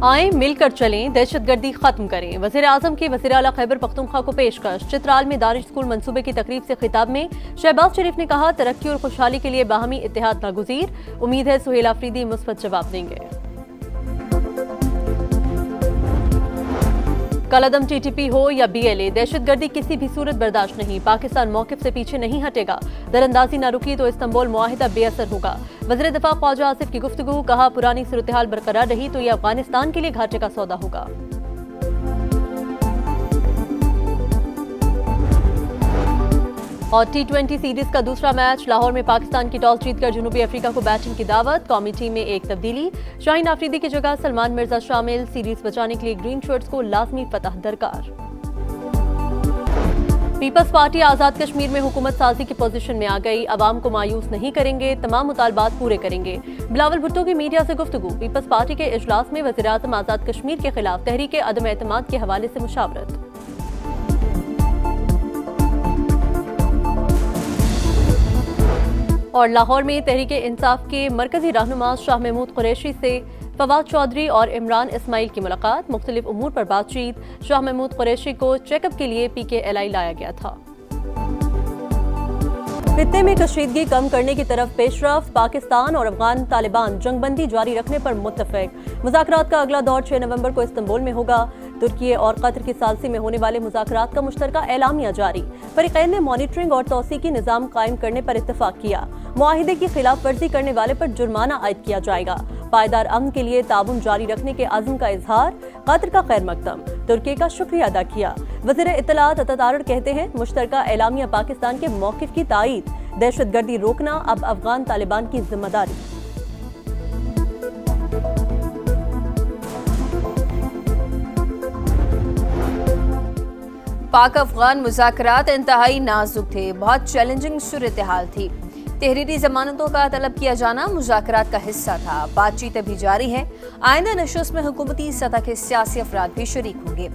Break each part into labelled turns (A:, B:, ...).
A: आए मिलकर चलें, दहशतगर्दी खत्म करें। वज़ीर आज़म की वज़ीर आला खैबर पख्तूनख्वा को पेशकश। चित्राल में दानिश स्कूल मंसूबे की तकरीब से खिताब में शहबाज शरीफ ने कहा, तरक्की और खुशहाली के लिए बाहमी इत्तेहाद नागुज़ीर। उम्मीद है सुहेल आफरीदी मुस्बत जवाब देंगे। कलअदम टीटीपी हो या बीएलए, दहशतगर्दी किसी भी सूरत बर्दाश्त नहीं। पाकिस्तान मौक़िफ़ से पीछे नहीं हटेगा। दरअंदाजी न रुकी तो इस्तांबुल मुआहिदा बेअसर होगा। वज़ीर दिफा ख्वाजा आसिफ की गुफ्तगू, कहा पुरानी सूरत-ए-हाल बरकरार रही तो ये अफगानिस्तान के लिए घाटे का सौदा होगा। और T20 सीरीज का दूसरा मैच लाहौर में पाकिस्तान की टॉस जीतकर जनूबी अफ्रीका को बैटिंग की दावत। कौमी टीम में एक तब्दीली, शाहीन आफरीदी की जगह सलमान मिर्जा शामिल। सीरीज बचाने के लिए ग्रीन शर्ट्स को लाजमी फतह दरकार। पीपल्स पार्टी आजाद कश्मीर में हुकूमत साजी की पोजीशन में आ गई। अवाम को मायूस नहीं करेंगे, तमाम मुतालबात पूरे करेंगे। बिलावल भुट्टो की मीडिया से गुफ्तगू। पीपल्स पार्टी के इजलास में वज़ीर आज़म आजाद कश्मीर के खिलाफ तहरीक अदम एतमाद के हवाले से मुशावरत। और लाहौर में तहरीक इंसाफ के मरकजी रहनुमा शाह महमूद कुरैशी से फवाद चौधरी और इमरान इस्माइल की मुलाकात। मुख्तलिफ उमूर पर बातचीत। शाह महमूद कुरैशी को चेकअप के लिए PKLI लाया गया था। खित्ते में कशीदगी कम करने की तरफ पेशरफ्त। पाकिस्तान और अफगान तालिबान जंगबंदी जारी रखने पर मुत्तफिक। मुज़ाकरात का अगला दौर 6 नवंबर को इस्तांबुल में होगा। तुर्की और कतर की सालसी में होने वाले मुज़ाकरात का मुश्तरका एलामिया जारी। फरीक़ैन ने मॉनिटरिंग और तौसीकी निज़ाम कायम करने पर इत्तफाक किया। मुआहिदे की खिलाफ वर्जी करने वाले पर जुर्माना आयद किया जाएगा। पायदार अमन के लिए ताउन जारी रखने के अज़्म का इजहार। कतर का खैर मकदम, तुर्की का शुक्रिया अदा किया। वज़ीर इत्तलात अतातारड़ कहते हैं, मुश्तरका एलामिया पाकिस्तान के मौक़िफ़ की तायीद। दहशतगर्दी रोकना अब अफगान तालिबान की जिम्मेदारी।
B: पाक अफगान मुज़ाकरात इंतहाई नाजुक थे। बहुत चैलेंजिंग सूरत हाल थी। तहरीरी जमानतों का तलब किया जाना मुज़ाकरात का हिस्सा था। बातचीत अभी जारी है। आइंदा नशस्त में हुकूमती सतह के सियासी अफराद भी शरीक होंगे।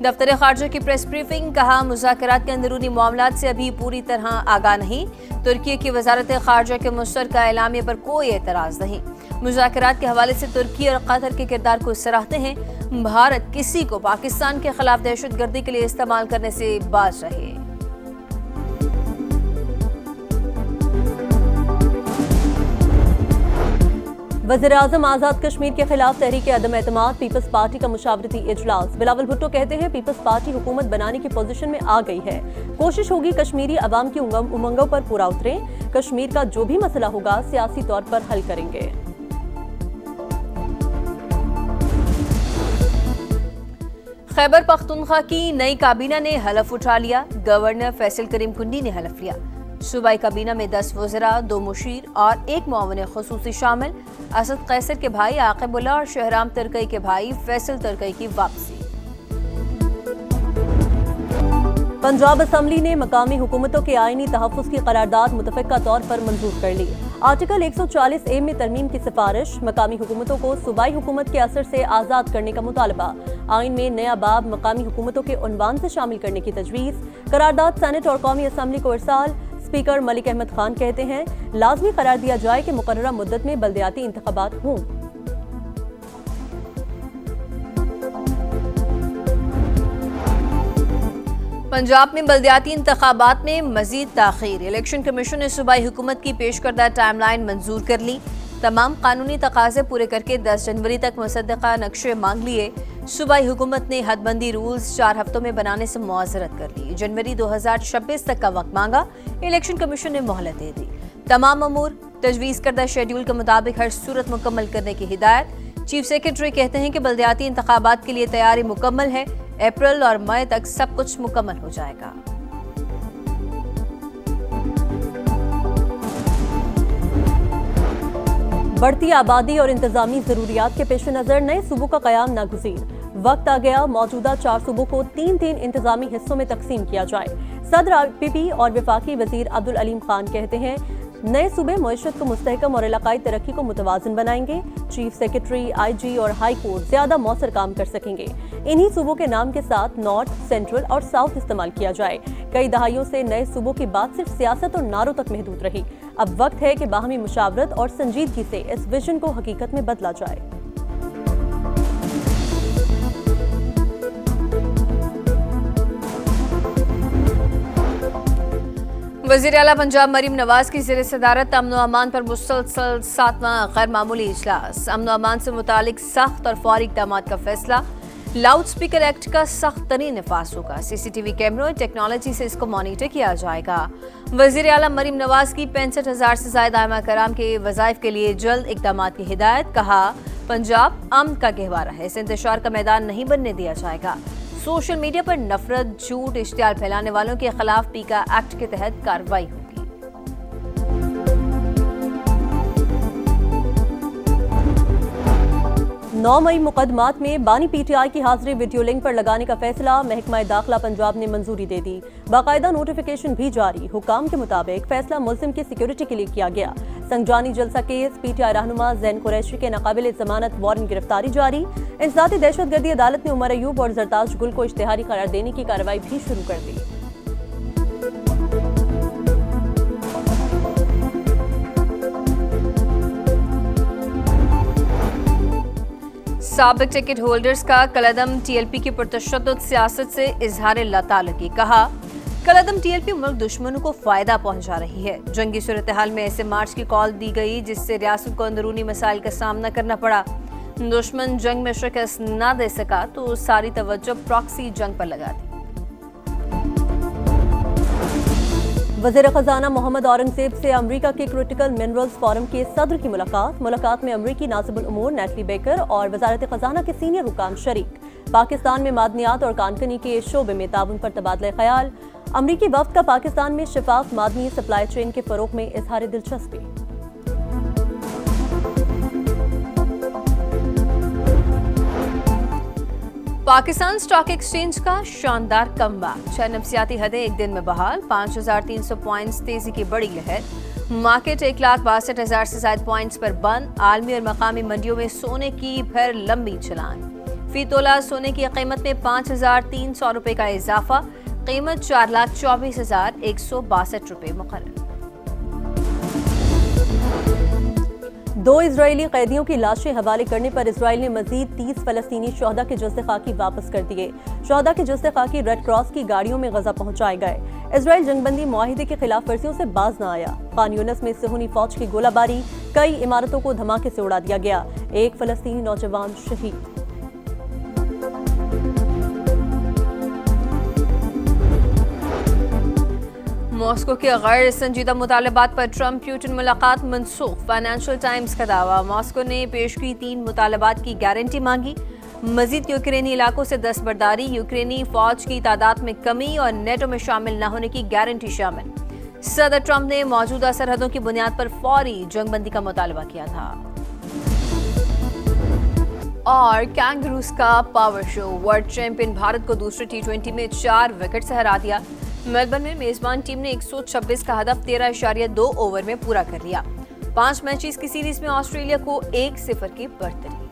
B: दफ्तर खारजा की प्रेस ब्रीफिंग, कहा मुज़ाकरात के अंदरूनी मामलात से अभी पूरी तरह आगाह नहीं। तुर्की की वजारत खारजा के मुश्तरका एलामिया पर कोई एतराज़ नहीं। मुज़ाकरात के हवाले से तुर्की और कतर के किरदार को सराहते हैं। भारत किसी को पाकिस्तान के खिलाफ दहशतगर्दी के लिए इस्तेमाल करने से बाज रहे।
A: वज़ीर आज़म आज़ाद कश्मीर के खिलाफ तहरीक अदम एतमाद। पीपल्स पार्टी का मुशावरती इजलास। बिलावल भुट्टो कहते हैं, पीपल्स पार्टी हुकूमत बनाने की पोजीशन में आ गई है। कोशिश होगी कश्मीरी अवाम की उमंगों पर पूरा उतरें। कश्मीर का जो भी मसला होगा सियासी तौर पर हल करेंगे।
B: खैबर पख्तूनख्वा की नई काबीना ने हलफ उठा लिया। गवर्नर फैसल करीम कुंडी ने हलफ लिया। सूबाई काबीना में 10 वज़रा, 2 मुशीर और 1 मुआविन खुसूसी शामिल। असद कैसर के भाई आकिबुल्लाह और शहराम तरकई के भाई फैसल तरकई की वापसी।
A: पंजाब असम्बली ने मकामी हुकूमतों के आईनी तहफ़्फ़ुज़ की करारदाद मुतफ़िक़ा तौर पर मंजूर कर ली। आर्टिकल 140A में तरमीम की सिफारिश। मकामी हुकूमतों को सूबाई हुकूमत के असर से आज़ाद करने का मुतालबा। आइन में नया बाब मकामी हुकूमतों के उन्वान से शामिल करने की तजवीज़। करारदाद सेनेट और कौमी असम्बली को इरसाल। स्पीकर मलिक अहमद खान कहते हैं, लाजमी करार दिया जाए कि मुकर्ररा मुद्दत में बल्दियाती इंतखाबात हों।
B: पंजाब में बल्दियाती इंतखाबात में मजीद ताखीर। इलेक्शन कमीशन ने सूबाई हुकूमत की पेश करदा टाइमलाइन मंजूर कर ली। तमाम कानूनी तकाजे पूरे करके 10 जनवरी तक मुसद्दका नक्शे मांग लिए। सूबाई हुकूमत ने हदबंदी रूल्स 4 हफ्तों में बनाने से मुआज़रत कर ली। जनवरी 2026 तक का वक्त मांगा। इलेक्शन कमीशन ने मोहलत दे दी। तमाम अमूर तजवीज़ करदा शेड्यूल के मुताबिक हर सूरत मुकम्मल करने की हिदायत। चीफ सेक्रेटरी कहते हैं कि बल्दियाती इंतखाबात के लिए तैयारी मुकम्मल है। अप्रैल और मई तक सब कुछ मुकम्मल हो जाएगा।
A: बढ़ती आबादी और इंतजामी जरूरियात के पेश नजर नए सूबों का कयाम नागुज़ीर। वक्त आ गया मौजूदा 4 सूबों को 3-3 इंतजामी हिस्सों में तकसीम किया जाए। सदर IPP और वफाकी वजीर अब्दुल अलीम खान कहते हैं, नए सूबे मईशत को मुस्तहकम और इलाकाई तरक्की को मुतवाज़िन बनाएंगे। चीफ सेक्रेटरी, IG और हाई कोर्ट ज्यादा मौसर काम कर सकेंगे। इन्हीं सूबों के नाम के साथ नॉर्थ, सेंट्रल और साउथ इस्तेमाल किया जाए। कई दहाइयों से नए सूबों की बात सिर्फ सियासत और नारों तक महदूद रही। अब वक्त है कि बाहमी मुशावरत और संजीदगी से इस विजन को हकीकत में बदला जाए।
B: वज़ीर आला पंजाब मरीम नवाज की ज़ेर सदारत अमन व अमान पर मुसलसल 7वां गैर मामूली इजलास। अमन व अमान से मुतालिक सख्त और फौरी इक़दामात का फैसला। लाउड स्पीकर एक्ट का सख्त तरीन नफाज होगा। CCTV कैमरों और टेक्नोलॉजी से इसको मॉनिटर किया जाएगा। वज़ीर आला मरीम नवाज की 65,000 से ज़ायद आइमा कराम के वज़ाइफ के लिए जल्द इक़दामात की हिदायत। कहा, पंजाब अमन का गहवारा है, इसे इंतशार का मैदान नहीं बनने दिया जाएगा। सोशल मीडिया पर नफरत, झूठ, इश्तियाल फैलाने वालों के खिलाफ पीका एक्ट के तहत कार्रवाई होगी।
A: 9 मई मुकदमात में बानी PTI की हाजिरी वीडियो लिंक पर लगाने का फैसला। महकमा दाखिला पंजाब ने मंजूरी दे दी। बाकायदा नोटिफिकेशन भी जारी। हुकाम के मुताबिक फैसला मुल्जिम की सिक्योरिटी के लिए किया गया। संगजानी जलसा केस PTI रहनुमा जैन कुरैशी के नाकाबिल जमानत वारंट गिरफ्तारी जारी। इंसदादी दहशतगर्दी अदालत ने उमर अयूब और जरताज गुल को इश्तिहारी करार देने की कार्रवाई भी शुरू कर दी।
B: साबिक टिकट होल्डर्स का कलअदम TLP की पुरतशद्दुद सियासत से इजहार लातालगी। कहा, कलअदम TLP मुल्क दुश्मनों को फायदा पहुंचा रही है। जंगी सूरत हाल में ऐसे मार्च की कॉल दी गई जिससे रियासत को अंदरूनी मसाइल का सामना करना पड़ा। दुश्मन जंग में शिकस्त न दे सका तो सारी तवज्जो प्रॉक्सी जंग पर लगा दी।
A: वज़ीर खजाना मोहम्मद औरंगजेब से अमरीका के क्रिटिकल मिनरल्स फोरम के सदर की मुलाकात में अमरीकी नासिबुल उमूर नेटली बेकर और वजारत खजाना के सीनियर हुकाम शरीक। पाकिस्तान में मादनियात और कानकनी के शोबे में ताउन पर तबादला ख्याल। अमरीकी वफ्द का पाकिस्तान में शफाफ मादनी सप्लाई चेन के फरोग में इजहार दिलचस्पी।
B: पाकिस्तान स्टॉक एक्सचेंज का शानदार कमबैक। 6 नफसियाती हदें एक दिन में बहाल। 5,300 पॉइंट्स तेजी की बड़ी लहर। मार्केट 1,62,000 से ज्यादा पॉइंट्स पर बंद। आलमी और मकामी मंडियों में सोने की फिर लंबी छलांग। फी तोला सोने की कीमत में 5,300 रुपए का इजाफा। कीमत 4,24,162 रुपए मुकर्रर।
A: 2 इजरायली कैदियों की लाशें हवाले करने पर इसराइल ने मजीद 30 फलस्तीनी शोहदा के जस्से खाकी वापस कर दिए। शोहदा के जस्से खाकी रेड क्रॉस की गाड़ियों में गजा पहुंचाए गए। इसराइल जंगबंदी मुआहिदे के खिलाफ वर्जियों से बाज न आया। खान यूनिस में सिहोनी फौज की गोलाबारी, कई इमारतों को धमाके से उड़ा दिया गया। एक फलस्तीनी नौजवान शहीद।
B: मॉस्को के गैर संजीदा मुतालबात पर ट्रंप प्यूटिन मुलाकात मनसूख। फाइनेंशियल टाइम्स का दावा। मॉस्को ने पेश की 3 मुतालबात की गारंटी मांगी। मजीद यूक्रेनी इलाकों से दस्तबरदारी, यूक्रेनी फौज की तादाद में कमी और नेटो में शामिल न होने की गारंटी शामिल। सदर ट्रंप ने मौजूदा सरहदों की बुनियाद पर फौरी जंगबंदी का मुतालबा किया था। और कैंगरूज का power show. World champion Bharat को दूसरे T20 में 4 विकेट से हरा दिया। मेलबर्न में मेजबान टीम ने 126 का हदफ 13.2 ओवर में पूरा कर लिया। 5 मैचेस की सीरीज में ऑस्ट्रेलिया को 1-0 की बढ़त रही।